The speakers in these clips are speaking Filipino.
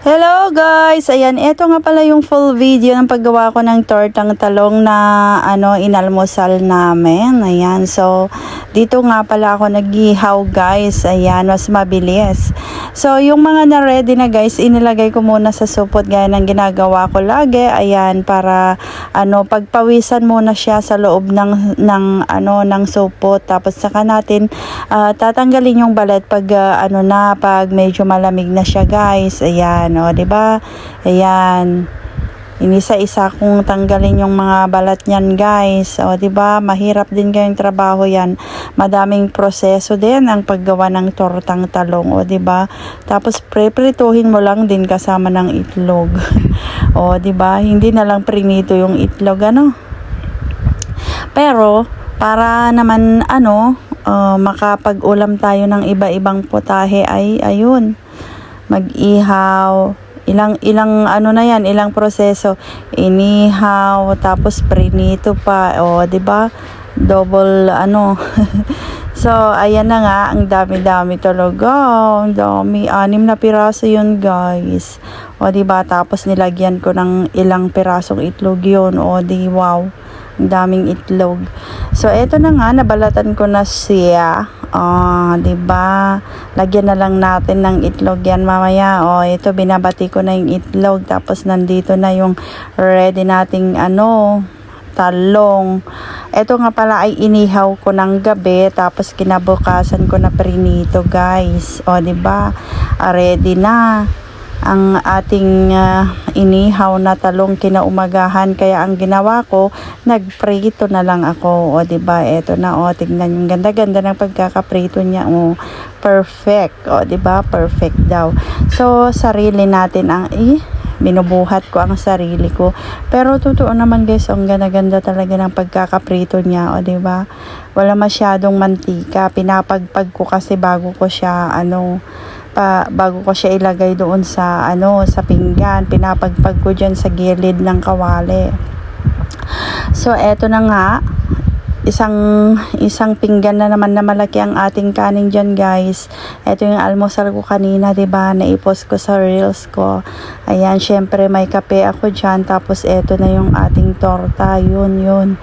Hello guys! Ayan, eto nga pala yung full video ng paggawa ko ng tortang talong na inalmusal namin. Ayan, so dito nga pala ako nag-ihaw guys. Ayan, mas mabilis. So yung mga na-ready na guys, inilagay ko muna sa supot gaya ng ginagawa ko lagi. Ayan, para pagpawisan muna siya sa loob ng supot. Tapos saka natin tatanggalin yung balat pag pag medyo malamig na siya guys. Ayan. 'Di ba? Ayan. Inisa-isa kong tanggalin yung mga balat niyan, guys. 'Di ba? Mahirap din kayong trabaho 'yan. Madaming proseso din ang paggawa ng tortang talong, 'di ba? Tapos preprituhin mo lang din kasama ng itlog. 'Di ba? Hindi na lang prinito yung itlog Pero para naman makapag-ulam tayo ng iba-ibang putahe ay ayun. Mag-ihaw, ilang proseso, inihaw tapos prinito pa, 'di ba? Double So ayan na nga, ang dami-dami talaga, ang dami, 6 na piraso yun guys, 'di ba? Tapos nilagyan ko ng ilang pirasong itlog yun, wow, ang daming itlog. So eto na nga, nabalatan ko na siya. 'Di ba? Lagyan na lang natin ng itlog yan mamaya. Ito binabati ko na yung itlog, tapos nandito na yung ready nating talong. Ito nga pala ay inihaw ko ng gabi, tapos kinabukasan ko na prinito guys. 'Di ba? Ready na ang ating inihaw na talong kinaumagahan, kaya ang ginawa ko, nagprito na lang ako. 'Di ba? Eto na, tignan yung ganda-ganda ng pagkakaprito niya. Perfect. 'Di ba? Perfect daw. So sarili natin ang binubuhat ko ang sarili ko. Pero totoo naman guys, ang ganda-ganda talaga ng pagkakaprito niya, 'di ba? Wala masyadong mantika. Pinapagpag ko kasi bago ko siya ilagay doon sa sa pinggan. Pinapagpag ko diyan sa gilid ng kawali. So eto na nga, isang pinggan na naman na malaki ang ating kanin diyan guys. Eto yung almusal ko kanina, 'di ba? Naipost ko sa reels ko. Ayan, syempre may kape ako diyan, tapos eto na yung ating torta, yun.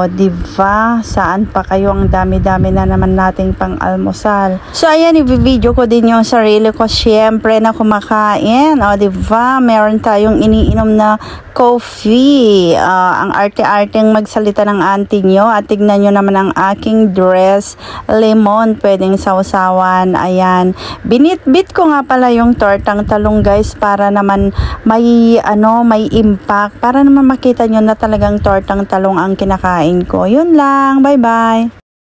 'Di ba? Saan pa kayo, ang dami-dami na naman nating pang-almusal. So ayan, i-video ko din yung sarili ko syempre na kumakain. 'Di ba? Meron tayong iniinom na coffee. Ang arte-arteng magsalita ng auntie nyo, at tignan nyo naman ang aking dress, lemon, pwedeng sausawan. Ayan, binit-bit ko nga pala yung tortang talong guys, para naman may impact, para naman makita nyo na talagang tortang talong ang kinakain ko. Yun lang, bye bye.